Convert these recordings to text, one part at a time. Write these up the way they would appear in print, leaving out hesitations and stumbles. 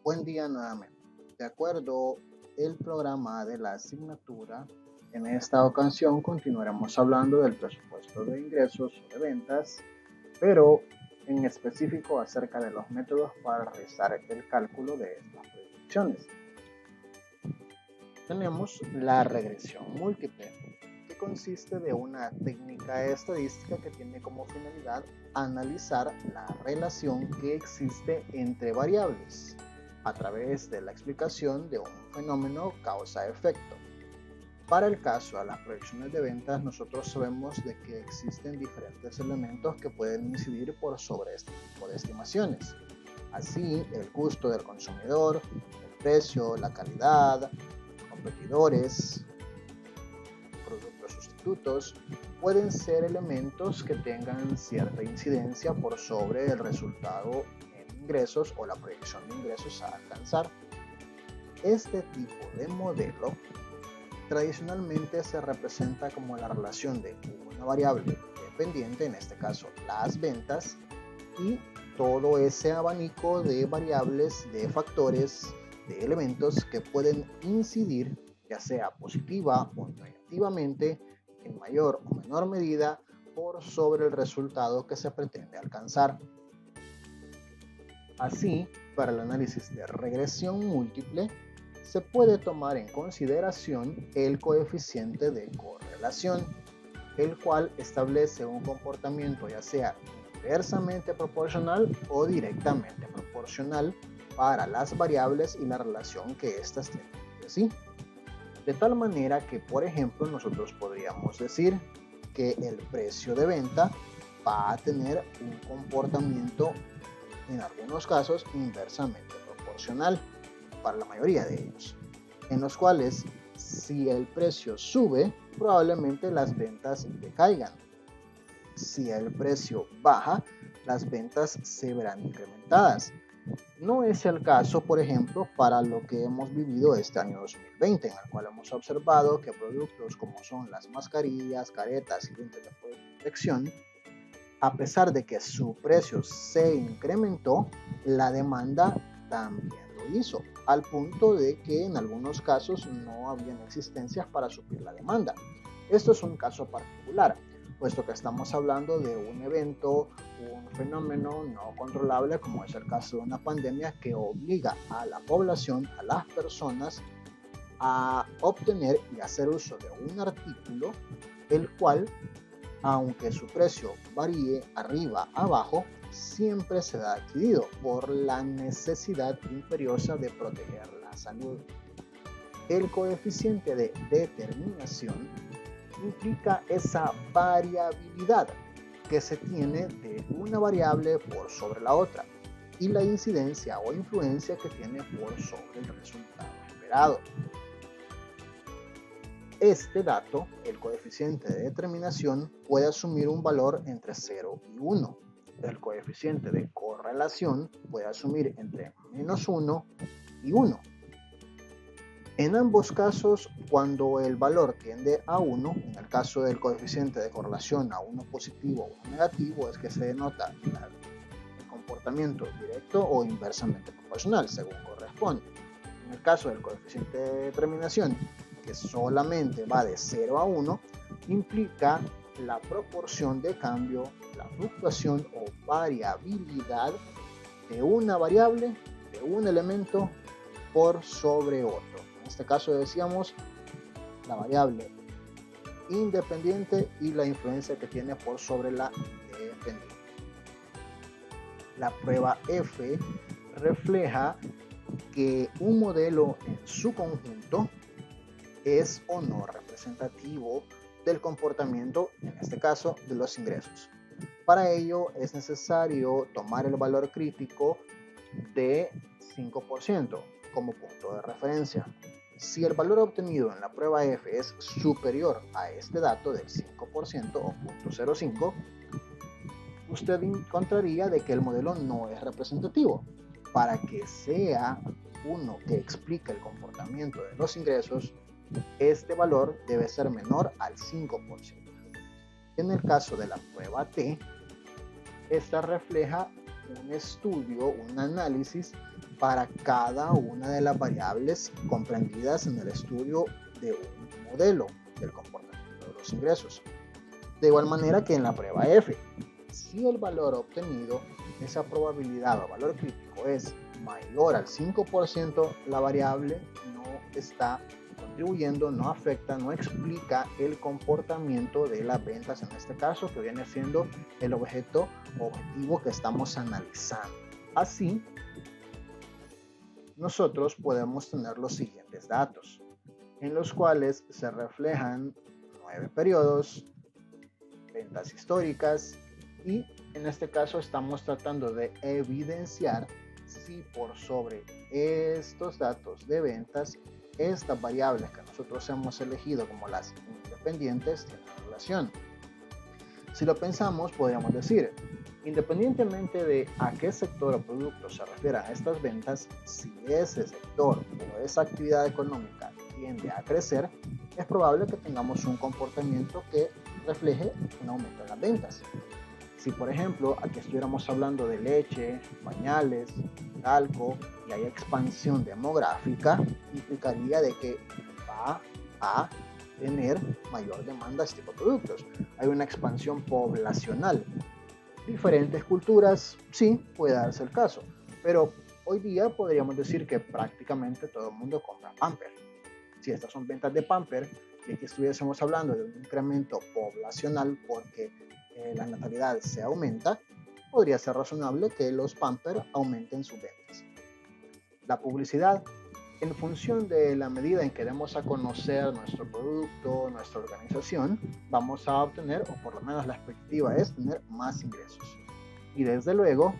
Buen día nuevamente. De acuerdo el programa de la asignatura, en esta ocasión continuaremos hablando del presupuesto de ingresos o de ventas, pero en específico acerca de los métodos para realizar el cálculo de estas proyecciones. Tenemos la regresión múltiple, que consiste de una técnica estadística que tiene como finalidad analizar la relación que existe entre variables a través de la explicación de un fenómeno causa-efecto. Para el caso de las proyecciones de ventas, nosotros sabemos de que existen diferentes elementos que pueden incidir por sobre este tipo de estimaciones. Así, el costo del consumidor, el precio, la calidad, competidores, productos sustitutos, pueden ser elementos que tengan cierta incidencia por sobre el resultado en ingresos o la proyección de ingresos a alcanzar. Este tipo de modelo tradicionalmente se representa como la relación de una variable dependiente, en este caso las ventas, y todo ese abanico de variables, de factores, de elementos que pueden incidir, ya sea positiva o negativamente, en mayor o menor medida, por sobre el resultado que se pretende alcanzar. Así, para el análisis de regresión múltiple, se puede tomar en consideración el coeficiente de correlación, el cual establece un comportamiento ya sea inversamente proporcional o directamente proporcional para las variables y la relación que éstas tienen entre sí. De tal manera que, por ejemplo, nosotros podríamos decir que el precio de venta va a tener un comportamiento, en algunos casos, inversamente proporcional para la mayoría de ellos, en los cuales si el precio sube, probablemente las ventas decaigan. Si el precio baja, las ventas se verán incrementadas. No es el caso, por ejemplo, para lo que hemos vivido este año 2020, en el cual hemos observado que productos como son las mascarillas, caretas y lentes de protección, a pesar de que su precio se incrementó, la demanda también lo hizo, al punto de que en algunos casos no habían existencias para suplir la demanda. Esto es un caso particular, puesto que estamos hablando de un evento, un fenómeno no controlable, como es el caso de una pandemia que obliga a la población, a las personas, a obtener y hacer uso de un artículo, el cual, aunque su precio varíe arriba abajo, siempre se da adquirido por la necesidad imperiosa de proteger la salud. El coeficiente de determinación implica esa variabilidad que se tiene de una variable por sobre la otra y la incidencia o influencia que tiene por sobre el resultado esperado. Este dato, el coeficiente de determinación, puede asumir un valor entre 0 y 1. El coeficiente de correlación puede asumir entre -1 y 1. En ambos casos, cuando el valor tiende a 1, en el caso del coeficiente de correlación a 1 positivo o 1 negativo, es que se denota el comportamiento directo o inversamente proporcional, según corresponde. En el caso del coeficiente de determinación, que solamente va de 0 a 1, implica la proporción de cambio, la fluctuación o variabilidad de una variable, de un elemento por sobre otro. En este caso decíamos la variable independiente y la influencia que tiene por sobre la dependiente. La prueba F refleja que un modelo en su conjunto es o no representativo del comportamiento, en este caso, de los ingresos. Para ello es necesario tomar el valor crítico de 5% como punto de referencia. Si el valor obtenido en la prueba F es superior a este dato del 5% o 0.05, usted encontraría de que el modelo no es representativo. Para que sea uno que explique el comportamiento de los ingresos, este valor debe ser menor al 5%. En el caso de la prueba T, esta refleja un estudio, un análisis para cada una de las variables comprendidas en el estudio de un modelo del comportamiento de los ingresos. De igual manera que en la prueba F, si el valor obtenido, esa probabilidad o valor crítico es mayor al 5%, la variable no está contribuyendo, no afecta, no explica el comportamiento de las ventas, en este caso, que viene siendo el objetivo que estamos analizando. Así, nosotros podemos tener los siguientes datos, en los cuales se reflejan 9 periodos, ventas históricas, y en este caso estamos tratando de evidenciar si por sobre estos datos de ventas, estas variables que nosotros hemos elegido como las independientes tienen relación. Si lo pensamos, podríamos decir, independientemente de a qué sector o producto se refieran estas ventas, si ese sector o esa actividad económica tiende a crecer, es probable que tengamos un comportamiento que refleje un aumento en las ventas. Si por ejemplo aquí estuviéramos hablando de leche, pañales, talco y hay expansión demográfica, implicaría de que va a tener mayor demanda de este tipo de productos. Hay una expansión poblacional. Diferentes culturas, sí, puede darse el caso, pero hoy día podríamos decir que prácticamente todo el mundo compra Pamper. Si estas son ventas de Pamper y aquí estuviésemos hablando de un incremento poblacional porque la natalidad se aumenta, podría ser razonable que los Pampers aumenten sus ventas. La publicidad, en función de la medida en que demos a conocer nuestro producto, nuestra organización, vamos a obtener, o por lo menos la expectativa es tener más ingresos. Y desde luego,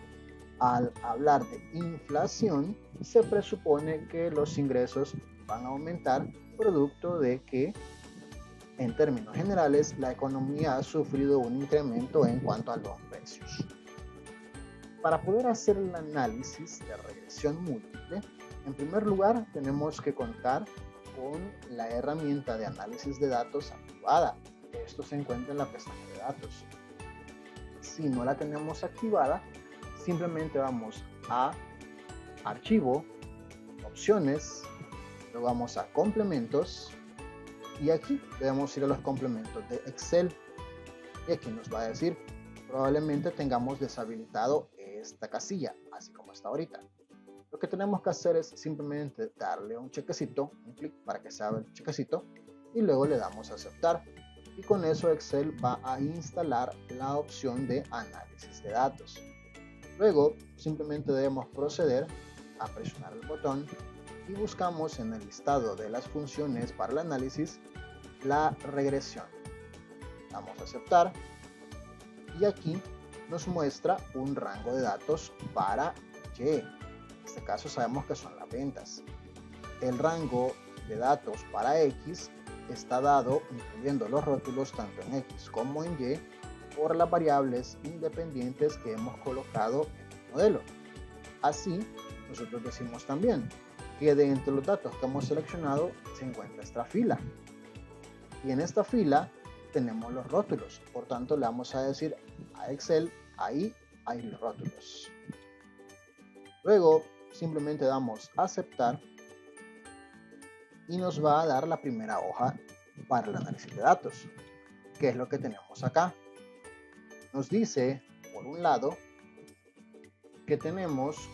al hablar de inflación, se presupone que los ingresos van a aumentar producto de que en términos generales, la economía ha sufrido un incremento en cuanto a los precios. Para poder hacer el análisis de regresión múltiple, en primer lugar tenemos que contar con la herramienta de análisis de datos activada. Esto se encuentra en la pestaña de datos. Si no la tenemos activada, simplemente vamos a Archivo, Opciones, luego vamos a Complementos, y aquí debemos ir a los complementos de Excel y aquí nos va a decir probablemente tengamos deshabilitado esta casilla así como está ahorita. Lo que tenemos que hacer es simplemente darle un chequecito, un clic para que se abra el chequecito y luego le damos a aceptar, y con eso Excel va a instalar la opción de análisis de datos. Luego simplemente debemos proceder a presionar el botón y buscamos en el listado de las funciones para el análisis la regresión. Damos a aceptar y aquí nos muestra un rango de datos para Y. En este caso sabemos que son las ventas. El rango de datos para X está dado, incluyendo los rótulos tanto en X como en Y, por las variables independientes que hemos colocado en el modelo. Así, nosotros decimos también que de entre los datos que hemos seleccionado se encuentra esta fila. Y en esta fila tenemos los rótulos. Por tanto, le vamos a decir a Excel, ahí hay los rótulos. Luego, simplemente damos a aceptar y nos va a dar la primera hoja para el análisis de datos. ¿Qué es lo que tenemos acá? Nos dice, por un lado, que tenemos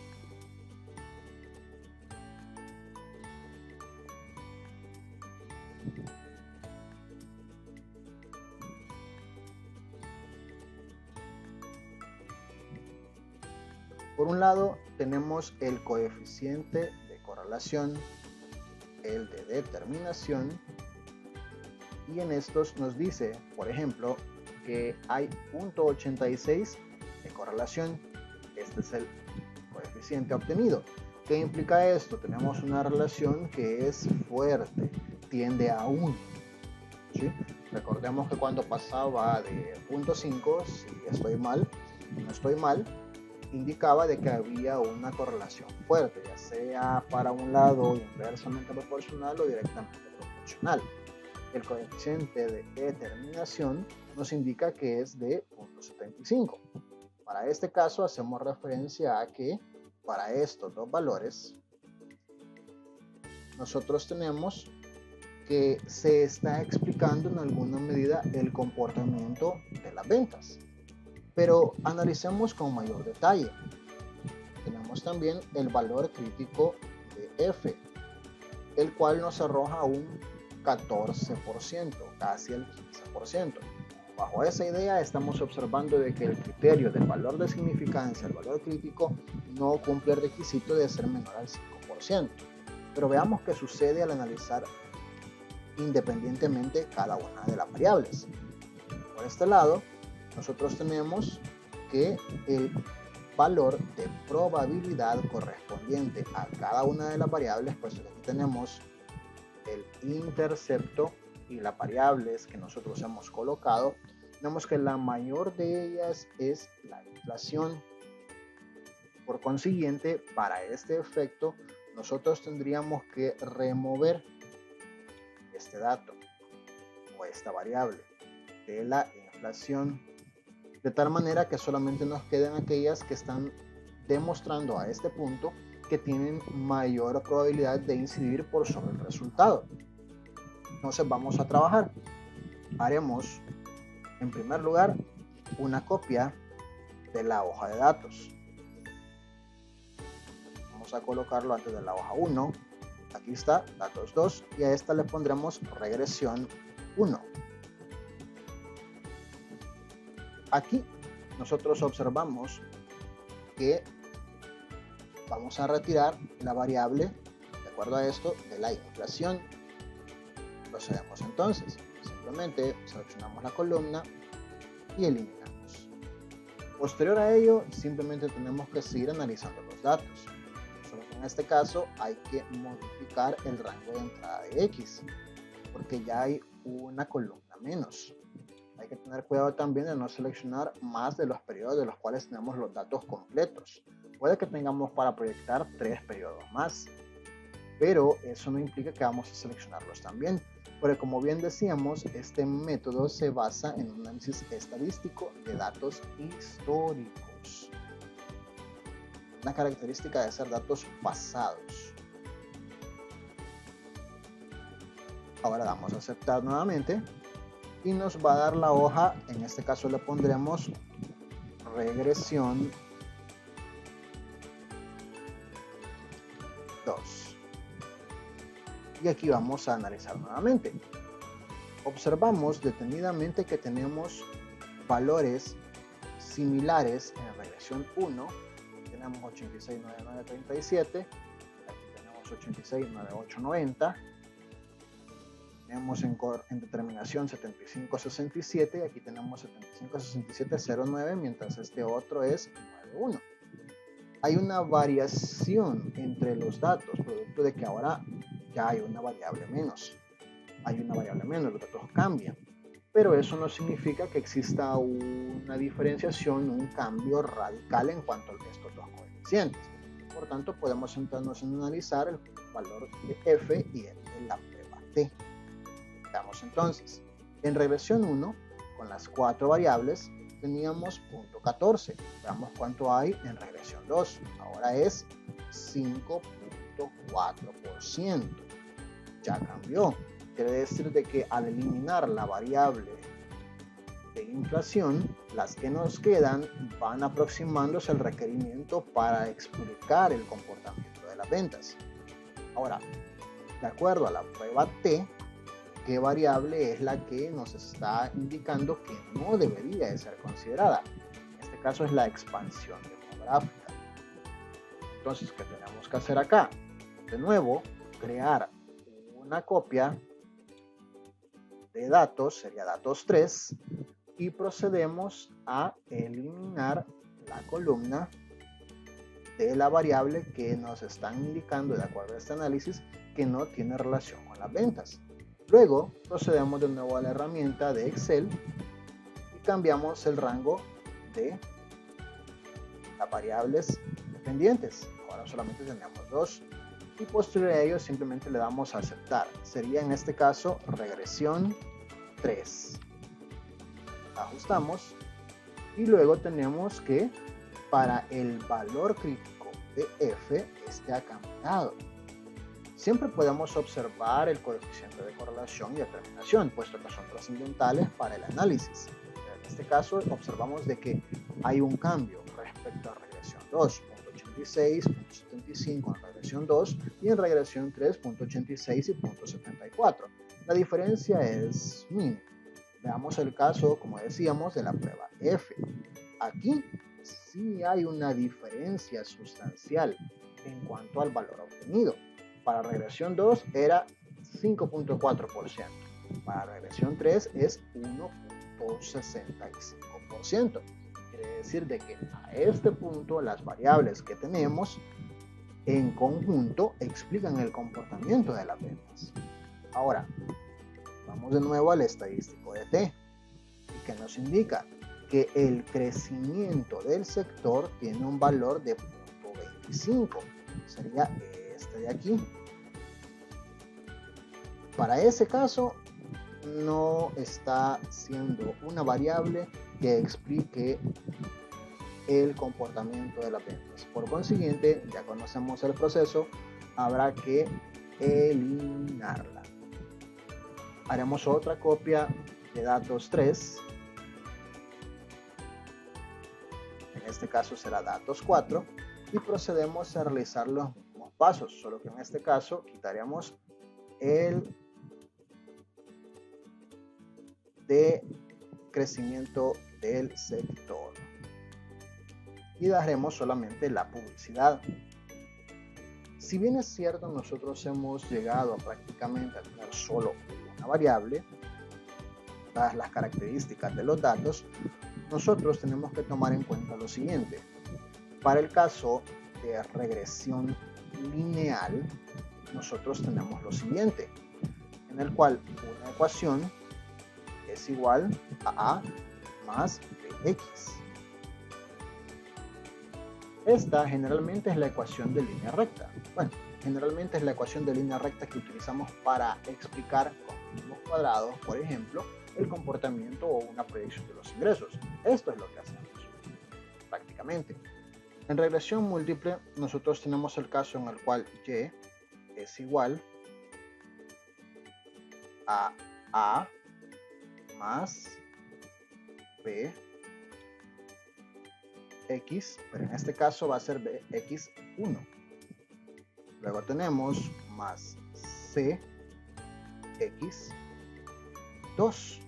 el coeficiente de correlación, el de determinación, y en estos nos dice, por ejemplo, que hay 0.86 de correlación. Este es el coeficiente obtenido. ¿Qué implica esto? Tenemos una relación que es fuerte, tiende a 1. ¿Sí? Recordemos que cuando pasaba de 0.5, si estoy mal, no estoy mal, indicaba de que había una correlación fuerte, ya sea para un lado inversamente proporcional o directamente proporcional. El coeficiente de determinación nos indica que es de 0.75. Para este caso hacemos referencia a que para estos dos valores nosotros tenemos que se está explicando en alguna medida el comportamiento de las ventas. Pero analicemos con mayor detalle. Tenemos también el valor crítico de F, el cual nos arroja un 14%, casi el 15%. Bajo esa idea estamos observando de que el criterio del valor de significancia, el valor crítico, no cumple el requisito de ser menor al 5%. Pero veamos qué sucede al analizar independientemente cada una de las variables. Por este lado, nosotros tenemos que el valor de probabilidad correspondiente a cada una de las variables, pues aquí tenemos el intercepto y las variables que nosotros hemos colocado. Tenemos que la mayor de ellas es la inflación. Por consiguiente, para este efecto, nosotros tendríamos que remover este dato o esta variable de la inflación, de tal manera que solamente nos quedan aquellas que están demostrando a este punto que tienen mayor probabilidad de incidir por sobre el resultado. Entonces vamos a trabajar. Haremos en primer lugar una copia de la hoja de datos. Vamos a colocarlo antes de la hoja 1. Aquí está, datos 2, y a esta le pondremos regresión 1. Aquí nosotros observamos que vamos a retirar la variable, de acuerdo a esto, de la inflación. Procedemos entonces. Simplemente seleccionamos la columna y eliminamos. Posterior a ello, simplemente tenemos que seguir analizando los datos. Solo que en este caso hay que modificar el rango de entrada de X, porque ya hay una columna menos. Hay que tener cuidado también de no seleccionar más de los periodos de los cuales tenemos los datos completos. Puede que tengamos para proyectar 3 periodos más, pero eso no implica que vamos a seleccionarlos también, porque como bien decíamos, este método se basa en un análisis estadístico de datos históricos. Una característica de ser datos pasados. Ahora damos a aceptar nuevamente y nos va a dar la hoja. En este caso le pondremos regresión 2. Y aquí vamos a analizar nuevamente. Observamos detenidamente que tenemos valores similares en la regresión 1. Tenemos 86,9937, aquí tenemos 86,9890, tenemos en determinación 75,67 y aquí tenemos 75,6709, mientras este otro es 9,1. Hay una variación entre los datos, producto de que ahora ya hay una variable menos. Los datos cambian. Pero eso no significa que exista una diferenciación, un cambio radical en cuanto a estos dos coeficientes. Por tanto, podemos centrarnos en analizar el valor de F y el de la prueba T. Veamos entonces. En regresión 1, con las 4 variables, teníamos 0.14. Veamos cuánto hay en regresión 2. Ahora es 5.4%. Ya cambió. Quiere decir de que al eliminar la variable de inflación, las que nos quedan van aproximándose al requerimiento para explicar el comportamiento de las ventas. Ahora, de acuerdo a la prueba T, ¿qué variable es la que nos está indicando que no debería de ser considerada? En este caso es la expansión demográfica. Entonces, ¿qué tenemos que hacer acá? De nuevo, crear una copia de datos, sería datos 3, y procedemos a eliminar la columna de la variable que nos están indicando, de acuerdo a este análisis, que no tiene relación con las ventas. Luego procedemos de nuevo a la herramienta de Excel y cambiamos el rango de las variables dependientes. Ahora solamente tenemos 2. Y posterior a ello simplemente le damos a aceptar. Sería en este caso regresión 3. Ajustamos Y luego tenemos que para el valor crítico de f, este ha cambiado. Siempre podemos observar el coeficiente de correlación y determinación, puesto que son trascendentales para el análisis. En este caso, observamos de que hay un cambio respecto a regresión 2, 0.86, 0.75 en regresión 2 y en regresión 3, 0.86 y 0.74. La diferencia es mínima. Veamos el caso, como decíamos, de la prueba F. Aquí sí hay una diferencia sustancial en cuanto al valor obtenido. Para regresión 2 era 5.4%. Para regresión 3 es 1.65%. Quiere decir de que a este punto las variables que tenemos en conjunto explican el comportamiento de las ventas. Ahora, vamos de nuevo al estadístico de T, que nos indica que el crecimiento del sector tiene un valor de 0.25. Sería este de aquí. Para ese caso, no está siendo una variable que explique el comportamiento de las ventas. Por consiguiente, ya conocemos el proceso, habrá que eliminarla. Haremos otra copia de datos 3. En este caso será datos 4 y procedemos a realizar los mismos pasos, solo que en este caso quitaremos el de crecimiento del sector y daremos solamente la publicidad. Si bien es cierto, nosotros hemos llegado a prácticamente a tener solo una variable, dadas las características de los datos, nosotros tenemos que tomar en cuenta lo siguiente. Para el caso de regresión lineal, nosotros tenemos lo siguiente, en el cual una ecuación es igual a A más BX. Esta generalmente es la ecuación de línea recta. Bueno, generalmente es la ecuación de línea recta que utilizamos para explicar con números cuadrados, por ejemplo, el comportamiento o una proyección de los ingresos. Esto es lo que hacemos prácticamente. En regresión múltiple, nosotros tenemos el caso en el cual Y es igual a A más B X, pero en este caso va a ser BX1. Luego tenemos más CX2.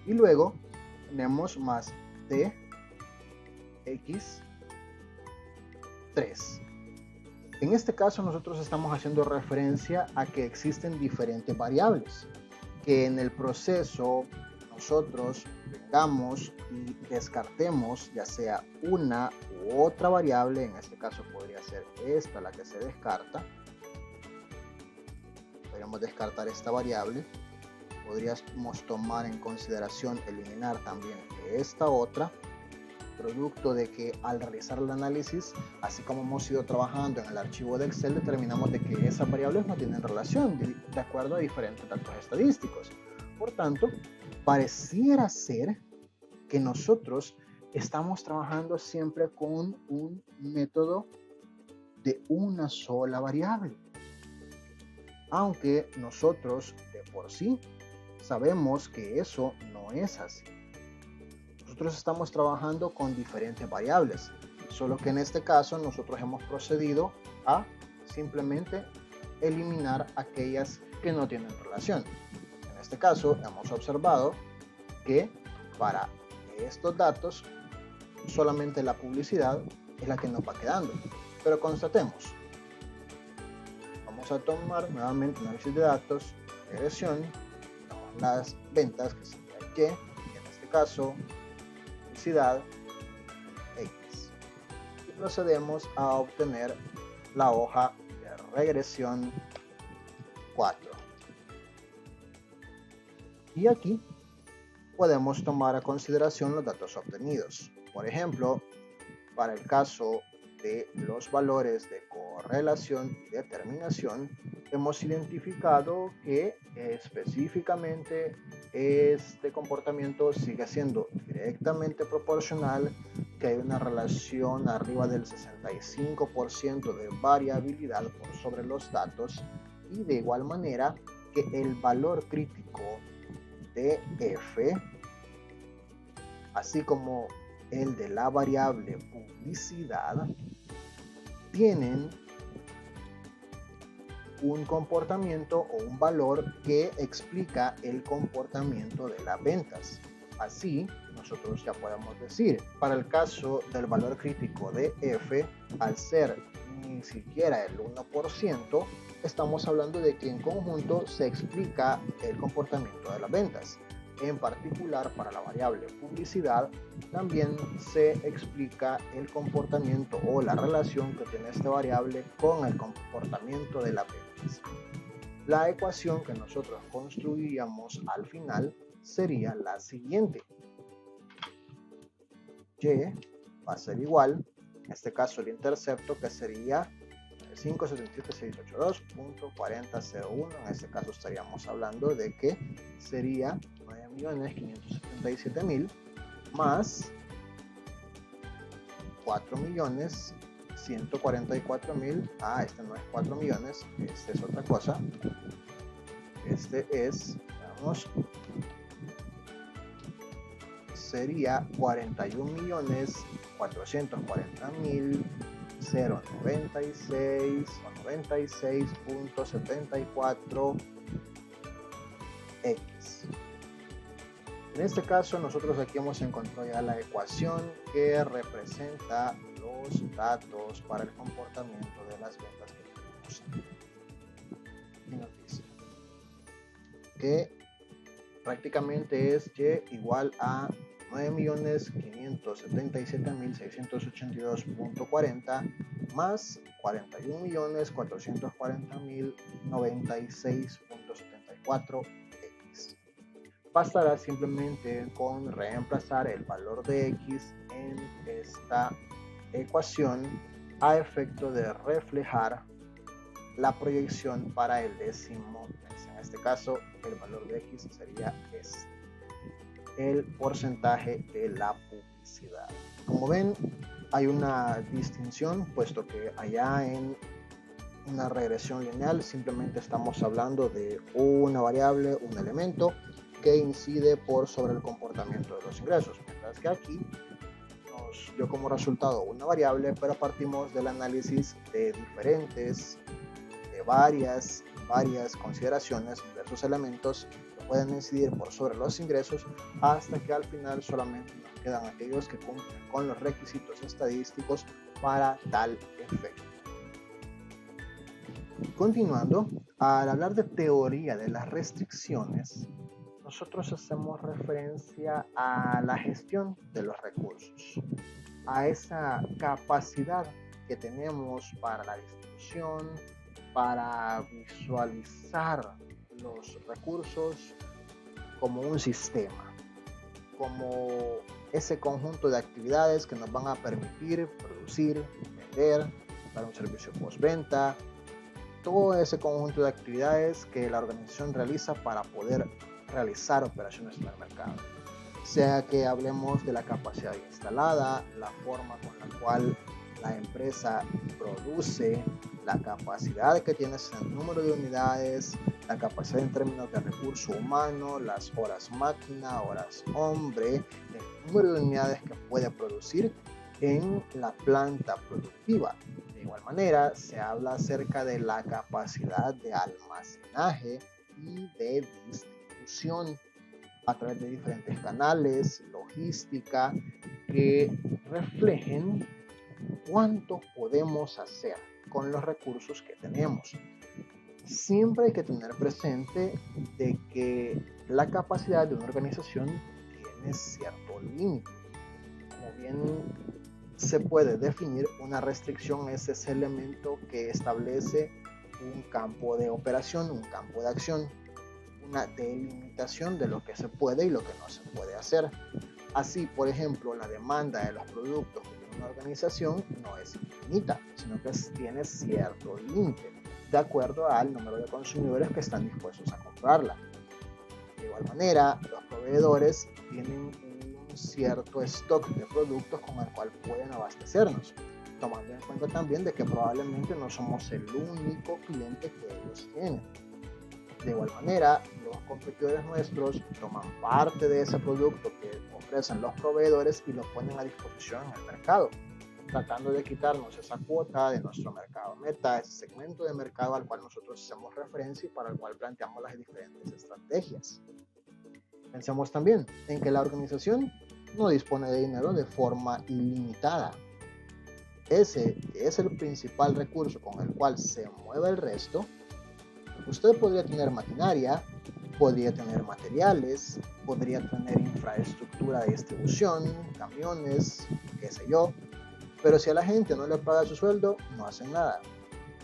Y luego tenemos más DX3. En este caso nosotros estamos haciendo referencia a que existen diferentes variables, que en el proceso nosotros vengamos y descartemos ya sea una u otra variable. En este caso podría ser esta la que se descarta. Podríamos descartar esta variable. Podríamos tomar en consideración eliminar también esta otra, producto de que al realizar el análisis, así como hemos ido trabajando en el archivo de Excel, determinamos de que esas variables no tienen relación de acuerdo a diferentes datos estadísticos. Por tanto, pareciera ser que nosotros estamos trabajando siempre con un método de una sola variable, aunque nosotros de por sí sabemos que eso no es así. Nosotros estamos trabajando con diferentes variables, solo que en este caso nosotros hemos procedido a simplemente eliminar aquellas que no tienen relación. En este caso hemos observado que para estos datos solamente la publicidad es la que nos va quedando, pero constatemos. Vamos a tomar nuevamente análisis de datos, regresión, las ventas que sería Y, y en este caso publicidad X, y procedemos a obtener la hoja de regresión 4. Y aquí podemos tomar a consideración los datos obtenidos. Por ejemplo, para el caso de los valores de correlación y determinación, hemos identificado que específicamente este comportamiento sigue siendo directamente proporcional, que hay una relación arriba del 65% de variabilidad por sobre los datos, y de igual manera que el valor crítico de f, así como el de la variable publicidad, tienen un comportamiento o un valor que explica el comportamiento de las ventas. Así, nosotros ya podemos decir, para el caso del valor crítico de f, al ser ni siquiera el 1%, estamos hablando de que en conjunto se explica el comportamiento de las ventas. En particular, para la variable publicidad, también se explica el comportamiento o la relación que tiene esta variable con el comportamiento de las ventas. La ecuación que nosotros construiríamos al final sería la siguiente. Y va a ser igual, en este caso el intercepto, que sería 577.682.4001. En este caso estaríamos hablando de que sería 9.577.000 más 4.144.000. Este no es 4 millones, este es otra cosa. Este es, veamos, sería 41.440.096 o 96.74 x. En este caso nosotros aquí hemos encontrado ya la ecuación que representa los datos para el comportamiento de las ventas que tenemos. Y nos dice que prácticamente es y igual a 9.577.682.40 más 41.440.096.74 x. Bastará simplemente con reemplazar el valor de x en esta ecuación a efecto de reflejar la proyección para el décimo mes. En este caso, el valor de x sería el porcentaje de la publicidad. Como ven, hay una distinción, puesto que allá en una regresión lineal simplemente estamos hablando de una variable, un elemento que incide por sobre el comportamiento de los ingresos, mientras que aquí nos dio como resultado una variable, pero partimos del análisis de varias consideraciones, diversos elementos que pueden incidir por sobre los ingresos, hasta que al final solamente nos quedan aquellos que cumplen con los requisitos estadísticos para tal efecto. Continuando, al hablar de teoría de las restricciones, nosotros hacemos referencia a la gestión de los recursos, a esa capacidad que tenemos para la distribución, para visualizar los recursos como un sistema, como ese conjunto de actividades que nos van a permitir producir, vender, dar un servicio postventa, todo ese conjunto de actividades que la organización realiza para poder realizar operaciones en el mercado. Sea que hablemos de la capacidad instalada, la forma con la cual la empresa produce, la capacidad que tiene en número de unidades, la capacidad en términos de recurso humano, las horas máquina, horas hombre, el número de unidades que puede producir en la planta productiva. De igual manera, se habla acerca de la capacidad de almacenaje y de distribución a través de diferentes canales, logística, que reflejen cuánto podemos hacer con los recursos que tenemos. Siempre hay que tener presente de que la capacidad de una organización tiene cierto límite. Como bien se puede definir, una restricción es ese elemento que establece un campo de operación, un campo de acción, una delimitación de lo que se puede y lo que no se puede hacer. Así, por ejemplo, la demanda de los productos de una organización no es infinita, sino que tiene cierto límite, de acuerdo al número de consumidores que están dispuestos a comprarla. De igual manera, los proveedores tienen un cierto stock de productos con el cual pueden abastecernos, tomando en cuenta también de que probablemente no somos el único cliente que ellos tienen. De igual manera, los competidores nuestros toman parte de ese producto que ofrecen los proveedores y lo ponen a disposición en el mercado, tratando de quitarnos esa cuota de nuestro mercado meta, ese segmento de mercado al cual nosotros hacemos referencia y para el cual planteamos las diferentes estrategias. Pensemos también en que la organización no dispone de dinero de forma ilimitada. Ese es el principal recurso con el cual se mueve el resto. Usted podría tener maquinaria, podría tener materiales, podría tener infraestructura de distribución, camiones, qué sé yo, pero si a la gente no le paga su sueldo, no hacen nada.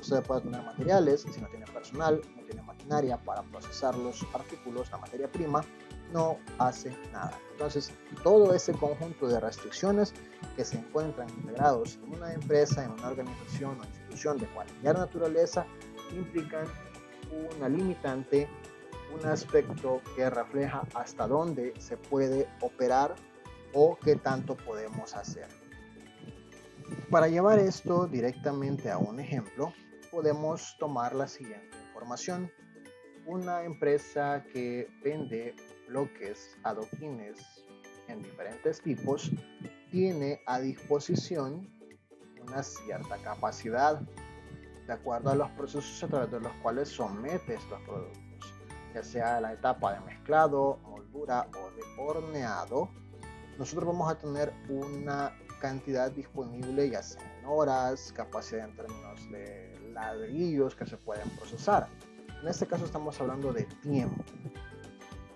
Usted puede tener materiales, si no tiene personal, no tiene maquinaria para procesar los artículos, la materia prima, no hace nada. Entonces, todo ese conjunto de restricciones que se encuentran integrados en una empresa, en una organización o institución de cualquier naturaleza, implican una limitante, un aspecto que refleja hasta dónde se puede operar o qué tanto podemos hacer. Para llevar esto directamente a un ejemplo, podemos tomar la siguiente información. Una empresa que vende bloques, adoquines en diferentes tipos, tiene a disposición una cierta capacidad de acuerdo a los procesos a través de los cuales somete estos productos, ya sea la etapa de mezclado, moldura o de horneado. Nosotros vamos a tener una cantidad disponible, ya sea en horas, capacidad en términos de ladrillos que se pueden procesar. En este caso estamos hablando de tiempo.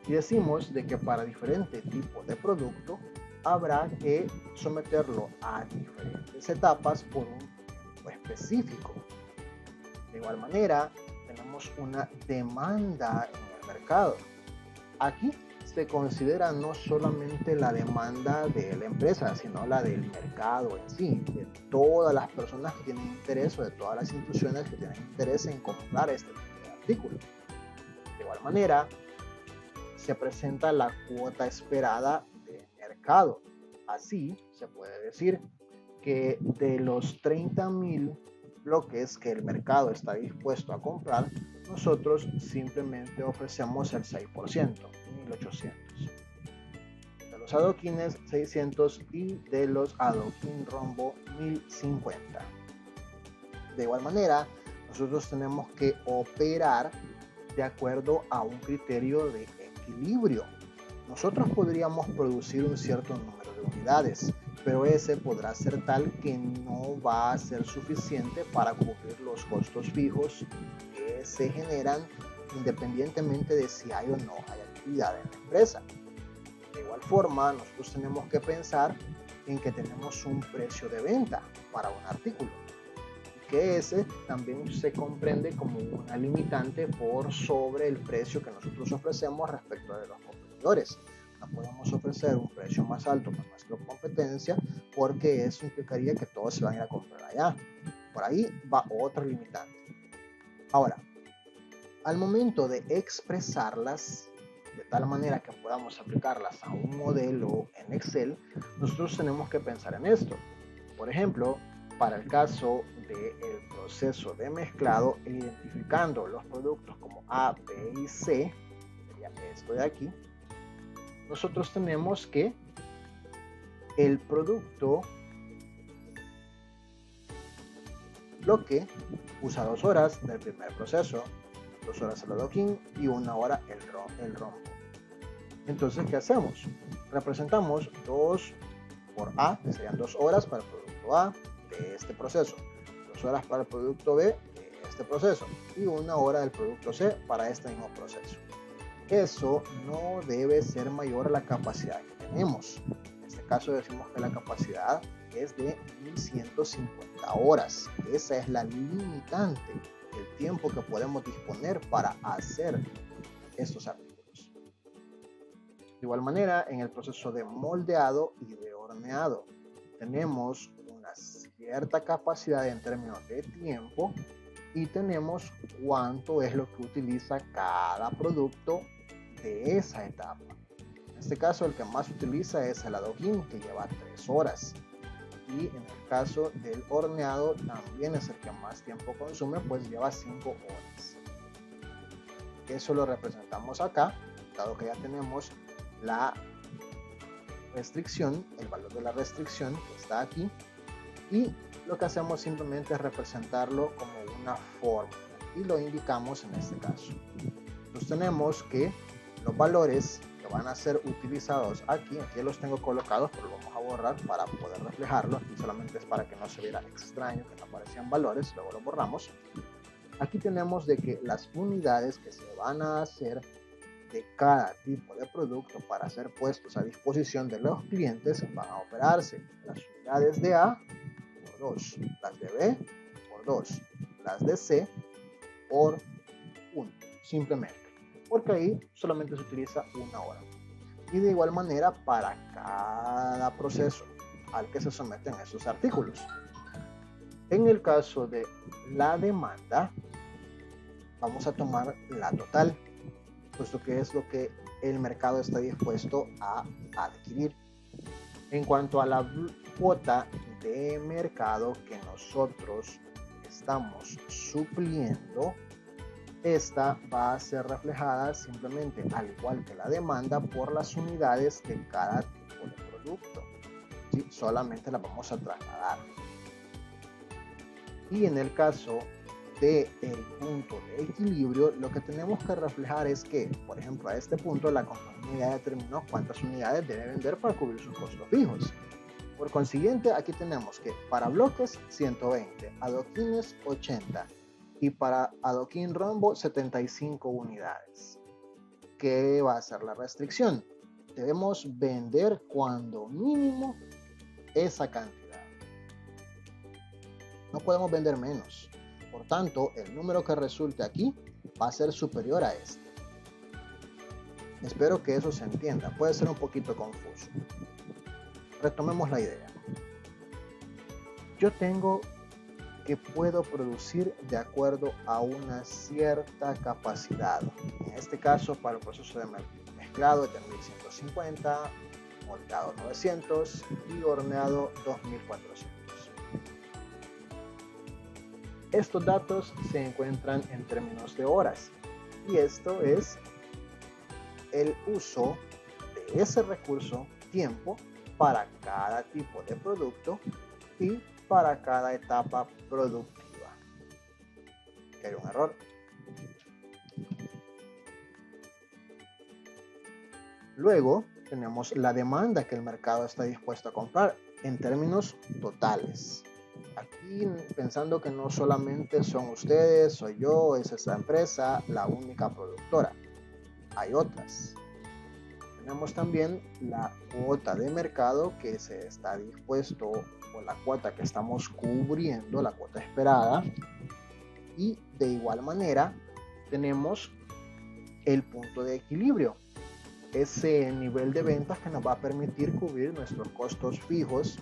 Y decimos de que para diferente tipo de producto habrá que someterlo a diferentes etapas por un tiempo específico. De igual manera, tenemos una demanda en el mercado. Aquí se considera no solamente la demanda de la empresa, sino la del mercado en sí, de todas las personas que tienen interés o de todas las instituciones que tienen interés en comprar este tipo de artículo. De igual manera, se presenta la cuota esperada de mercado. Así, se puede decir que de los 30,000 bloques que el mercado está dispuesto a comprar, nosotros simplemente ofrecemos el 6%, 1.800. De los adoquines, 600 y de los adoquín rombo, 1.050. De igual manera, nosotros tenemos que operar de acuerdo a un criterio de equilibrio. Nosotros podríamos producir un cierto número de unidades, pero ese podrá ser tal que no va a ser suficiente para cubrir los costos fijos que se generan independientemente de si hay o no hay actividad en la empresa. De igual forma, nosotros tenemos que pensar en que tenemos un precio de venta para un artículo, y que ese también se comprende como una limitante por sobre el precio que nosotros ofrecemos respecto de los competidores. No podemos ofrecer un precio más alto que nuestra competencia porque eso implicaría que todos se van a ir a comprar allá. Por ahí va otra limitante. Ahora, al momento de expresarlas de tal manera que podamos aplicarlas a un modelo en Excel, nosotros tenemos que pensar en esto. Por ejemplo, para el caso del proceso de mezclado, identificando los productos como A, B y C, sería esto de aquí, nosotros tenemos que el producto bloque usa 2 horas del primer proceso, 2 horas el adoquín y 1 hora el rombo. Entonces, ¿qué hacemos? Representamos 2 por A, que serían 2 horas para el producto A de este proceso, 2 horas para el producto B de este proceso y 1 hora del producto C para este mismo proceso. Eso no debe ser mayor a la capacidad que tenemos. En este caso decimos que la capacidad es de 1.150 horas. Esa es la limitante, el tiempo que podemos disponer para hacer estos artículos. De igual manera, en el proceso de moldeado y de horneado, tenemos una cierta capacidad en términos de tiempo y tenemos cuánto es lo que utiliza cada producto de esa etapa. En este caso, el que más se utiliza es el adoquín, que lleva 3 horas. Y en el caso del horneado, también es el que más tiempo consume, pues lleva 5 horas. Eso lo representamos acá, dado que ya tenemos la restricción, el valor de la restricción que está aquí. Y lo que hacemos simplemente es representarlo como una fórmula y lo indicamos en este caso. Sostenemos que los valores que van a ser utilizados aquí los tengo colocados, pero lo vamos a borrar para poder reflejarlo. Aquí solamente es para que no se viera extraño, que no aparecían valores, luego lo borramos. Aquí tenemos de que las unidades que se van a hacer de cada tipo de producto para ser puestos a disposición de los clientes van a operarse las unidades de A por 2, las de B por 2, las de C por 1, simplemente, porque ahí solamente se utiliza 1 hora. Y de igual manera para cada proceso al que se someten esos artículos. En el caso de la demanda, vamos a tomar la total, puesto que es lo que el mercado está dispuesto a adquirir. En cuanto a la cuota de mercado que nosotros estamos supliendo, esta va a ser reflejada simplemente, al igual que la demanda, por las unidades de cada tipo de producto. ¿Sí? Solamente la vamos a trasladar. Y en el caso del punto de equilibrio, lo que tenemos que reflejar es que, por ejemplo, a este punto la compañía ya determinó cuántas unidades debe vender para cubrir sus costos fijos. Por consiguiente, aquí tenemos que para bloques 120, adoquines 80 y para adoquín rombo 75 unidades. ¿Qué va a ser la restricción? Debemos vender cuando mínimo esa cantidad. No podemos vender menos. Por tanto, el número que resulte aquí va a ser superior a este. Espero que eso se entienda. Puede ser un poquito confuso. Retomemos la idea. Yo tengo que puedo producir de acuerdo a una cierta capacidad. En este caso, para el proceso de mezclado de 1150, moldeado 900 y horneado 2400. Estos datos se encuentran en términos de horas y esto es el uso de ese recurso tiempo para cada tipo de producto y para cada etapa productiva. ¿Hay un error? Luego tenemos la demanda que el mercado está dispuesto a comprar en términos totales. Aquí pensando que no solamente son ustedes, soy yo, es esta empresa la única productora. Hay otras. Tenemos también la cuota de mercado que se está dispuesto, o la cuota que estamos cubriendo, la cuota esperada. Y de igual manera tenemos el punto de equilibrio, ese nivel de ventas que nos va a permitir cubrir nuestros costos fijos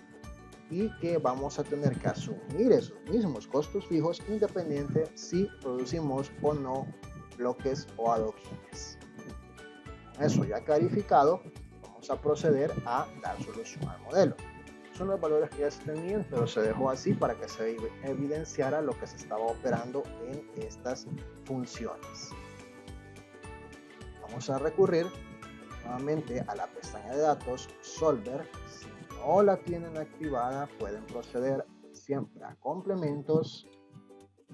y que vamos a tener que asumir esos mismos costos fijos independiente si producimos o no bloques o adoquines. Con eso ya clarificado, vamos a proceder a dar solución al modelo. Son los valores que ya se tenían, pero se dejó así para que se evidenciara lo que se estaba operando en estas funciones. Vamos a recurrir nuevamente a la pestaña de datos Solver. Si no la tienen activada, pueden proceder siempre a complementos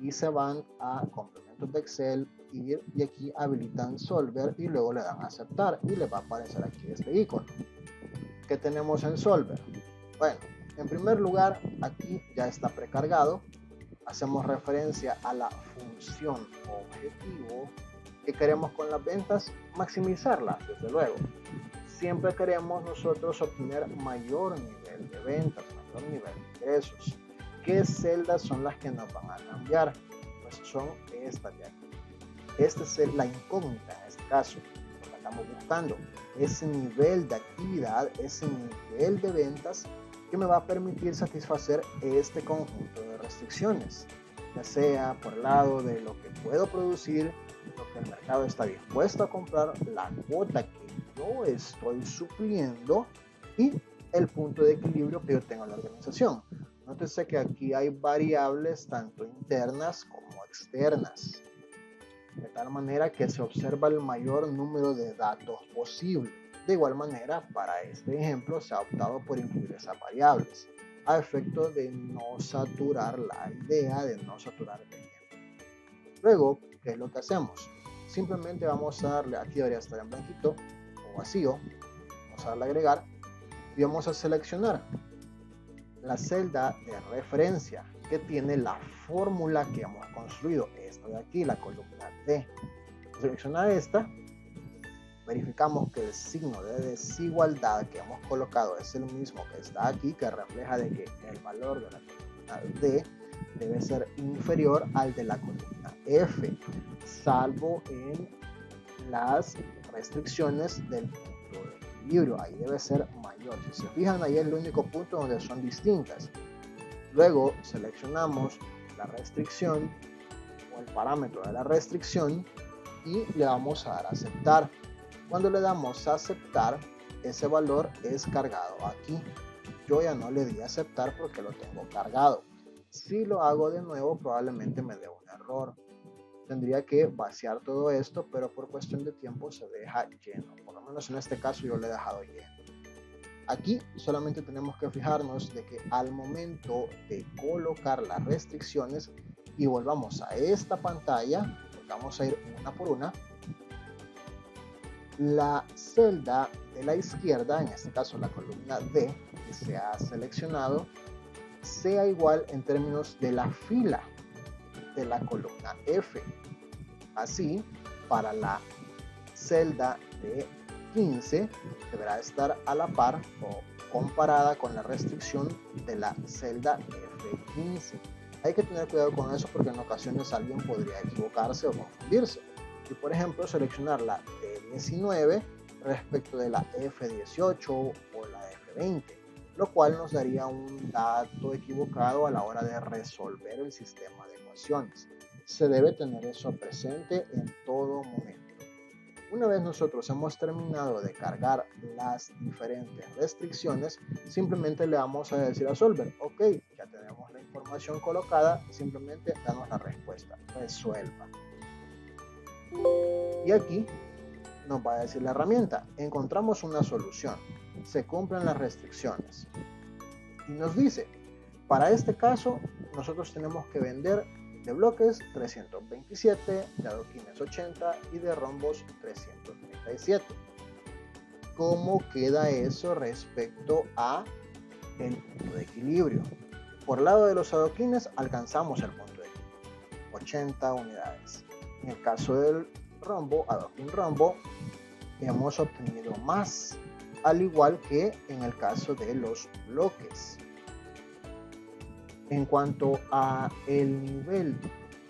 y se van a complementos de Excel y aquí habilitan Solver y luego le dan a aceptar y les va a aparecer aquí este icono. ¿Qué tenemos en Solver? Bueno, en primer lugar, aquí ya está precargado. Hacemos referencia a la función objetivo que queremos con las ventas, maximizarlas, desde luego. Siempre queremos nosotros obtener mayor nivel de ventas, mayor nivel de ingresos. ¿Qué celdas son las que nos van a cambiar? Pues son estas de aquí. Esta es la incógnita en este caso, lo que estamos buscando. Ese nivel de actividad, ese nivel de ventas que me va a permitir satisfacer este conjunto de restricciones. ya sea por el lado de lo que puedo producir, lo que el mercado está dispuesto a comprar, la cuota que yo estoy supliendo y el punto de equilibrio que yo tengo en la organización. Nótese que aquí hay variables tanto internas como externas, de tal manera que se observa el mayor número de datos posible. De igual manera, para este ejemplo se ha optado por incluir esas variables, a efecto de no saturar la idea, de no saturar el ejemplo. Luego, ¿qué es lo que hacemos? Simplemente vamos a darle, aquí debería estar en blanquito o vacío, vamos a darle a agregar y vamos a seleccionar la celda de referencia que tiene la fórmula que hemos construido, esta de aquí, la columna D. Seleccionar esta, verificamos que el signo de desigualdad que hemos colocado es el mismo que está aquí, que refleja de que el valor de la columna D debe ser inferior al de la columna F, salvo en las restricciones del punto de equilibrio. Ahí debe ser mayor. Si se fijan, ahí es el único punto donde son distintas. Luego seleccionamos la restricción o el parámetro de la restricción y le vamos a dar a aceptar. Cuando le damos a aceptar, ese valor es cargado aquí. Yo ya no le di a aceptar porque lo tengo cargado. Si lo hago de nuevo, probablemente me dé un error. Tendría que vaciar todo esto, pero por cuestión de tiempo se deja lleno. Por lo menos en este caso yo lo he dejado lleno. Aquí solamente tenemos que fijarnos de que al momento de colocar las restricciones y volvamos a esta pantalla, vamos a ir una por una, la celda de la izquierda, en este caso la columna D que se ha seleccionado, sea igual en términos de la fila de la columna F. Así, para la celda de 15 deberá estar a la par o comparada con la restricción de la celda F15. Hay que tener cuidado con eso porque en ocasiones alguien podría equivocarse o confundirse. Y por ejemplo seleccionar la D19 respecto de la F18 o la F20, lo cual nos daría un dato equivocado a la hora de resolver el sistema de ecuaciones. Se debe tener eso presente en todo momento. Una vez nosotros hemos terminado de cargar las diferentes restricciones, simplemente le vamos a decir a Solver, ok, ya tenemos la información colocada, simplemente danos la respuesta, resuelva. Y aquí nos va a decir la herramienta, encontramos una solución, se cumplen las restricciones. Y nos dice, para este caso, nosotros tenemos que vender de bloques 327, de adoquines 80 y de rombos 337. ¿Cómo queda eso respecto a el punto de equilibrio? Por el lado de los adoquines alcanzamos el punto de equilibrio, 80 unidades. En el caso del rombo, adoquín rombo, hemos obtenido más, al igual que en el caso de los bloques. En cuanto a el nivel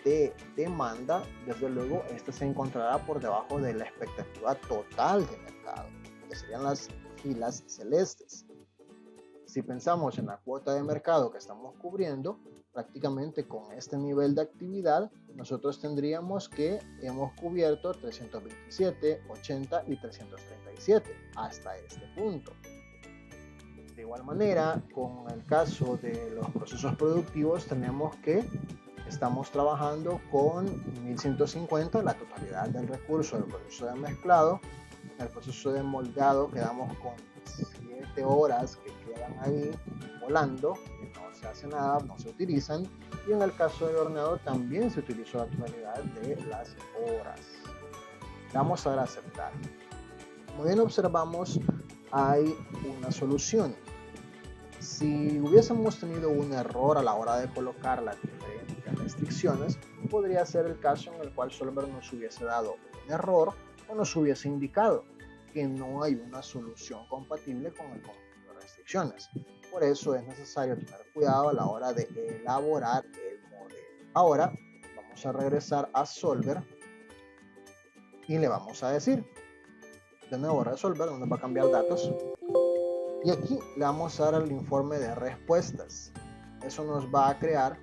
de demanda, desde luego este se encontrará por debajo de la expectativa total de mercado, que serían las filas celestes. Si pensamos en la cuota de mercado que estamos cubriendo, prácticamente con este nivel de actividad, nosotros tendríamos que hemos cubierto 327, 80 y 337 hasta este punto. De igual manera, con el caso de los procesos productivos, tenemos que estamos trabajando con 1150, la totalidad del recurso del proceso de mezclado. En el proceso de moldeado quedamos con 7 horas que quedan ahí volando, que no se hace nada, no se utilizan. Y en el caso de horneado también se utilizó la totalidad de las horas. Vamos a dar a aceptar. Como bien observamos, hay una solución. Si hubiésemos tenido un error a la hora de colocar las diferentes restricciones, podría ser el caso en el cual Solver nos hubiese dado un error o nos hubiese indicado que no hay una solución compatible con el conjunto de restricciones. Por eso es necesario tener cuidado a la hora de elaborar el modelo. Ahora vamos a regresar a Solver y le vamos a decir, de nuevo Resolver, donde va a cambiar datos. Y aquí le vamos a dar el informe de respuestas. Eso nos va a crear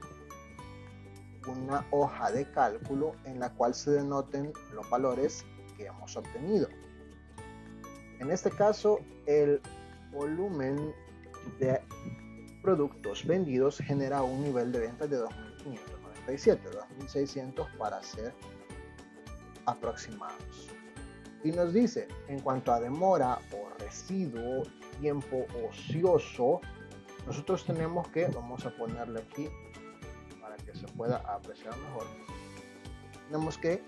una hoja de cálculo en la cual se denoten los valores que hemos obtenido. En este caso, el volumen de productos vendidos genera un nivel de ventas de 2.597, 2.600 para ser aproximados. Y nos dice, en cuanto a demora o residuo, tiempo ocioso, nosotros tenemos que, vamos a ponerle aquí para que se pueda apreciar mejor, tenemos que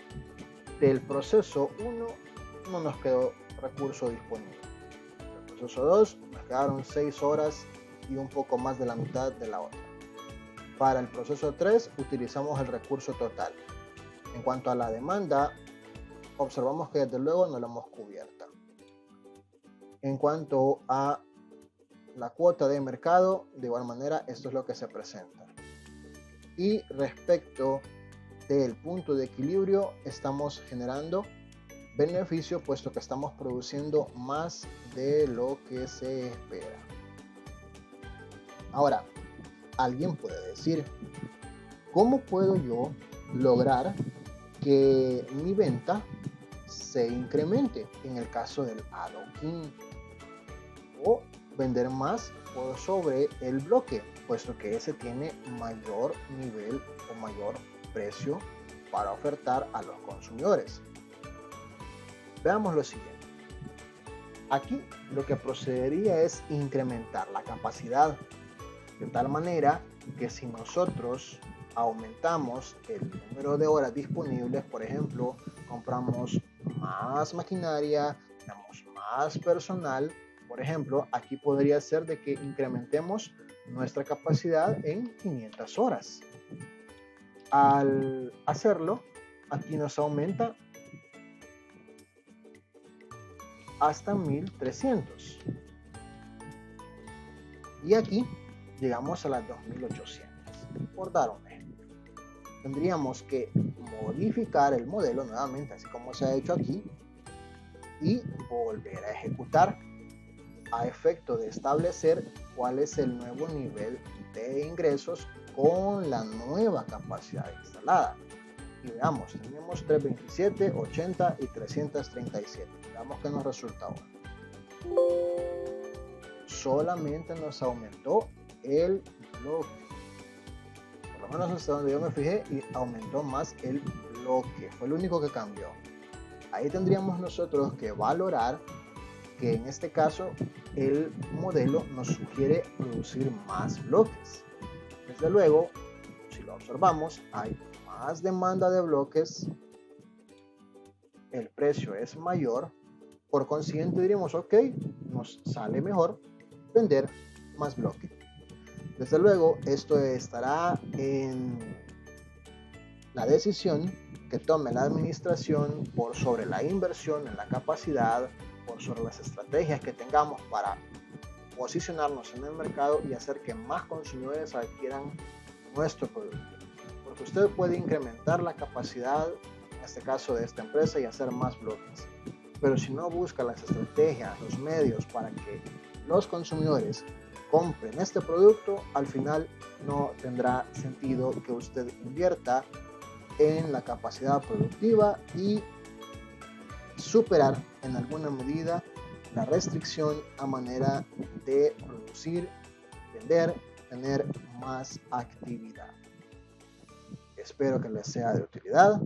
del proceso 1 no nos quedó recurso disponible. Del proceso 2 nos quedaron 6 horas y un poco más de la mitad de la otra. Para el proceso 3 utilizamos el recurso total. En cuanto a la demanda, observamos que desde luego no la hemos cubierta. En cuanto a la cuota de mercado, de igual manera, esto es lo que se presenta. Y respecto del punto de equilibrio, estamos generando beneficio puesto que estamos produciendo más de lo que se espera. Ahora, alguien puede decir, ¿cómo puedo yo lograr que mi venta se incremente en el caso del adoquín o vender más por sobre el bloque, puesto que ese tiene mayor nivel o mayor precio para ofertar a los consumidores? Veamos lo siguiente. Aquí lo que procedería es incrementar la capacidad de tal manera que si nosotros aumentamos el número de horas disponibles, por ejemplo, compramos más maquinaria, tenemos más personal, por ejemplo, aquí podría ser de que incrementemos nuestra capacidad en 500 horas. Al hacerlo, aquí nos aumenta hasta 1300. Y aquí llegamos a las 2800, por dar un ejemplo. Tendríamos que modificar el modelo nuevamente, así como se ha hecho aquí, y volver a ejecutar a efecto de establecer cuál es el nuevo nivel de ingresos con la nueva capacidad instalada. Y veamos, tenemos 327, 80 y 337. Veamos qué nos resulta ahora. Solamente nos aumentó el bloque. Por lo menos hasta donde yo me fijé, y aumentó más el bloque. Fue lo único que cambió. Ahí tendríamos nosotros que valorar que en este caso el modelo nos sugiere producir más bloques. Desde luego, si lo observamos, hay más demanda de bloques, el precio es mayor, por consiguiente diríamos, ok, nos sale mejor vender más bloques. Desde luego, esto estará en la decisión que tome la administración por sobre la inversión en la capacidad, por sobre las estrategias que tengamos para posicionarnos en el mercado y hacer que más consumidores adquieran nuestro producto. Porque usted puede incrementar la capacidad, en este caso de esta empresa, y hacer más bloques. Pero si no busca las estrategias, los medios para que los consumidores compren este producto, al final no tendrá sentido que usted invierta en la capacidad productiva y superar en alguna medida la restricción a manera de producir, vender, tener más actividad. Espero que les sea de utilidad.